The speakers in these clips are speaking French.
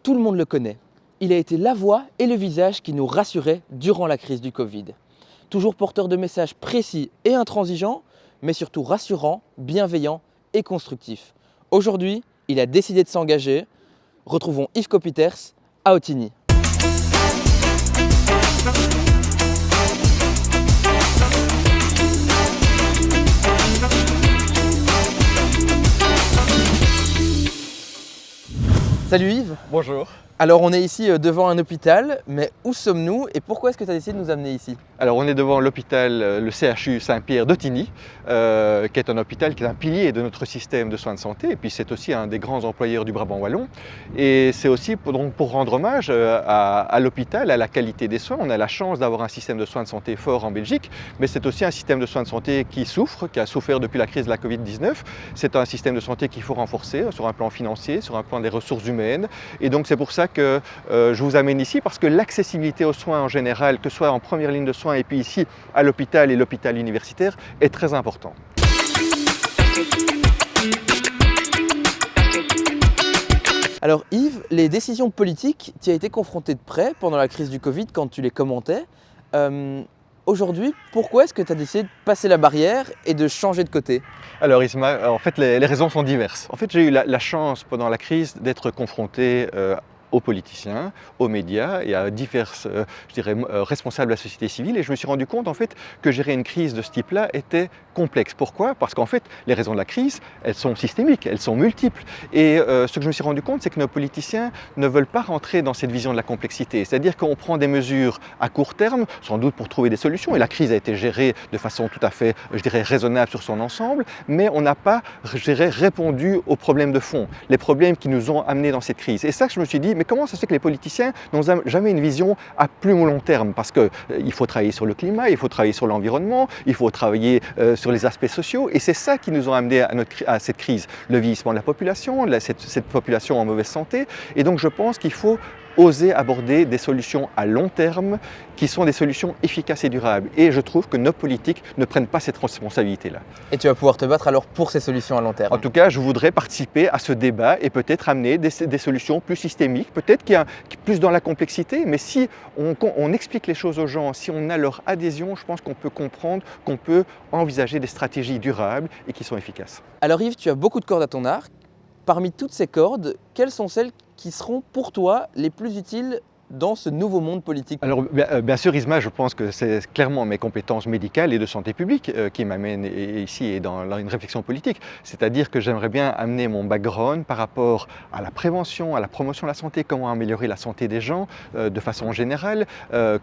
tout le monde le connaît. Il a été la voix et le visage qui nous rassuraient durant la crise du Covid. Toujours porteur de messages précis et intransigeants, mais surtout rassurants, bienveillants et constructifs. Aujourd'hui, il a décidé de s'engager. Retrouvons Yves Copiters à Ottignies. Salut Yves. Bonjour. Alors on est ici devant un hôpital, mais où sommes-nous et pourquoi est-ce que tu as décidé de nous amener ici? Alors on est devant l'hôpital, le CHU Saint-Pierre d'Ottignies, qui est un hôpital qui est un pilier de notre système de soins de santé, et puis c'est aussi un des grands employeurs du Brabant wallon. Et c'est aussi pour rendre hommage à l'hôpital, à la qualité des soins. On a la chance d'avoir un système de soins de santé fort en Belgique, mais c'est aussi un système de soins de santé qui a souffert depuis la crise de la Covid-19. C'est un système de santé qu'il faut renforcer sur un plan financier, sur un plan des ressources humaines. Et donc c'est pour ça que je vous amène ici, parce que l'accessibilité aux soins en général, que ce soit en première ligne de soins et puis ici à l'hôpital et l'hôpital universitaire, est très important. Alors Yves, les décisions politiques, tu as été confronté de près pendant la crise du Covid quand tu les commentais. Aujourd'hui, pourquoi est-ce que tu as décidé de passer la barrière et de changer de côté? Alors Isma, en fait les raisons sont diverses. En fait j'ai eu la chance pendant la crise d'être confronté aux politiciens, aux médias et à divers responsables de la société civile, et je me suis rendu compte en fait que gérer une crise de ce type-là était complexe. Pourquoi? Parce qu'en fait les raisons de la crise, elles sont systémiques, elles sont multiples, et ce que je me suis rendu compte, c'est que nos politiciens ne veulent pas rentrer dans cette vision de la complexité, c'est-à-dire qu'on prend des mesures à court terme, sans doute pour trouver des solutions, et la crise a été gérée de façon tout à fait, raisonnable sur son ensemble, mais on n'a pas, répondu aux problèmes de fond, les problèmes qui nous ont amenés dans cette crise. Et ça, je me suis dit, mais comment ça se fait que les politiciens n'ont jamais une vision à plus long terme? Parce qu'il faut travailler sur le climat, il faut travailler sur l'environnement, il faut travailler sur les aspects sociaux, et c'est ça qui nous ont amenés à cette crise, le vieillissement de la population, cette population en mauvaise santé. Et donc je pense qu'il faut oser aborder des solutions à long terme qui sont des solutions efficaces et durables. Et je trouve que nos politiques ne prennent pas cette responsabilité-là. Et tu vas pouvoir te battre alors pour ces solutions à long terme? En tout cas, je voudrais participer à ce débat et peut-être amener des solutions plus systémiques, peut-être qui est plus dans la complexité, mais si on explique les choses aux gens, si on a leur adhésion, je pense qu'on peut comprendre qu'on peut envisager des stratégies durables et qui sont efficaces. Alors Yves, tu as beaucoup de cordes à ton arc. Parmi toutes ces cordes, quelles sont celles qui seront pour toi les plus utiles dans ce nouveau monde politique? Alors bien sûr Isma, je pense que c'est clairement mes compétences médicales et de santé publique qui m'amènent ici et dans une réflexion politique. C'est-à-dire que j'aimerais bien amener mon background par rapport à la prévention, à la promotion de la santé, comment améliorer la santé des gens de façon générale,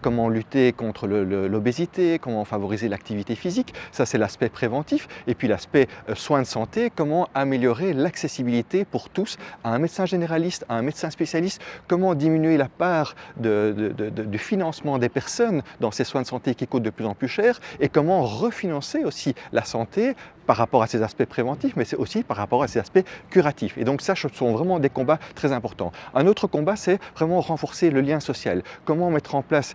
comment lutter contre l'obésité, comment favoriser l'activité physique, ça c'est l'aspect préventif. Et puis l'aspect soins de santé, comment améliorer l'accessibilité pour tous à un médecin généraliste, à un médecin spécialiste, comment diminuer la part du financement des personnes dans ces soins de santé qui coûtent de plus en plus cher, et comment refinancer aussi la santé par rapport à ces aspects préventifs, mais c'est aussi par rapport à ces aspects curatifs. Et donc ça, ce sont vraiment des combats très importants. Un autre combat, c'est vraiment renforcer le lien social. Comment mettre en place,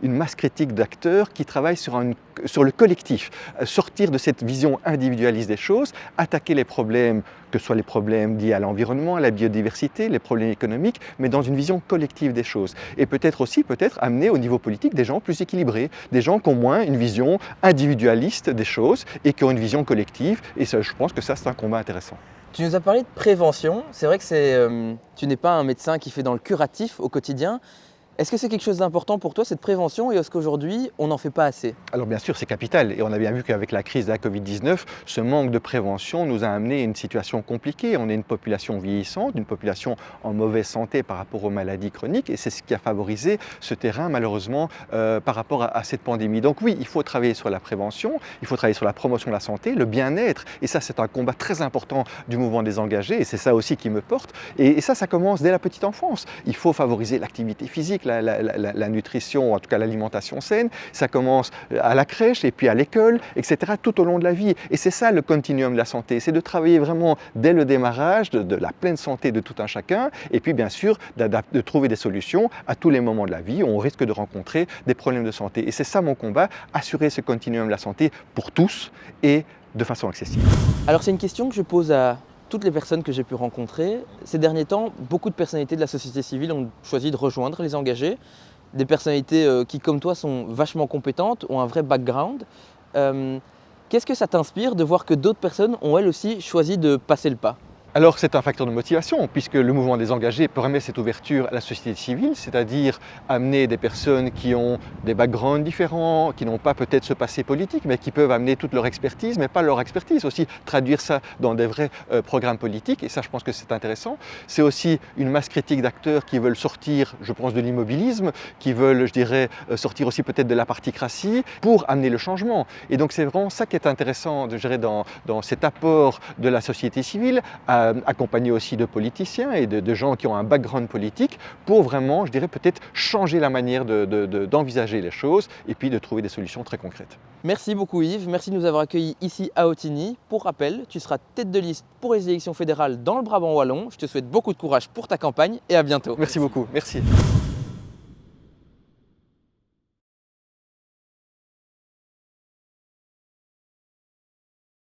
une masse critique d'acteurs qui travaillent sur le collectif, sortir de cette vision individualiste des choses, attaquer les problèmes, que ce soit les problèmes liés à l'environnement, à la biodiversité, les problèmes économiques, mais dans une vision collective des choses. Et peut-être amener au niveau politique des gens plus équilibrés, des gens qui ont moins une vision individualiste des choses et qui ont une vision collective. Et ça, je pense que ça, c'est un combat intéressant. Tu nous as parlé de prévention. C'est vrai que tu n'es pas un médecin qui fait dans le curatif au quotidien. Est-ce que c'est quelque chose d'important pour toi, cette prévention, et est-ce qu'aujourd'hui, on n'en fait pas assez? Alors bien sûr, c'est capital, et on a bien vu qu'avec la crise de la Covid-19, ce manque de prévention nous a amené à une situation compliquée. On est une population vieillissante, une population en mauvaise santé par rapport aux maladies chroniques, et c'est ce qui a favorisé ce terrain, malheureusement, par rapport à cette pandémie. Donc oui, il faut travailler sur la prévention, il faut travailler sur la promotion de la santé, le bien-être, et ça, c'est un combat très important du mouvement des engagés, et c'est ça aussi qui me porte. Et ça commence dès la petite enfance. Il faut favoriser l'activité physique, la nutrition, en tout cas l'alimentation saine. Ça commence à la crèche et puis à l'école, etc., tout au long de la vie. Et c'est ça le continuum de la santé, c'est de travailler vraiment dès le démarrage de la pleine santé de tout un chacun, et puis bien sûr de trouver des solutions à tous les moments de la vie où on risque de rencontrer des problèmes de santé. Et c'est ça mon combat, assurer ce continuum de la santé pour tous et de façon accessible. Alors c'est une question que je pose à toutes les personnes que j'ai pu rencontrer, ces derniers temps, beaucoup de personnalités de la société civile ont choisi de rejoindre les engagés. Des personnalités qui, comme toi, sont vachement compétentes, ont un vrai background. Qu'est-ce que ça t'inspire de voir que d'autres personnes ont elles aussi choisi de passer le pas? Alors c'est un facteur de motivation puisque le mouvement des engagés permet cette ouverture à la société civile, c'est-à-dire amener des personnes qui ont des backgrounds différents, qui n'ont pas peut-être ce passé politique, mais qui peuvent amener toute leur expertise, mais pas leur expertise, aussi traduire ça dans des vrais programmes politiques, et ça je pense que c'est intéressant. C'est aussi une masse critique d'acteurs qui veulent sortir, je pense, de l'immobilisme, qui veulent, je dirais, sortir aussi peut-être de la particratie pour amener le changement. Et donc c'est vraiment ça qui est intéressant, je dirais, dans cet apport de la société civile, accompagné aussi de politiciens et de gens qui ont un background politique pour vraiment, je dirais, peut-être changer la manière d'envisager les choses et puis de trouver des solutions très concrètes. Merci beaucoup Yves, merci de nous avoir accueillis ici à Ottignies. Pour rappel, tu seras tête de liste pour les élections fédérales dans le Brabant wallon. Je te souhaite beaucoup de courage pour ta campagne et à bientôt. Merci beaucoup, merci.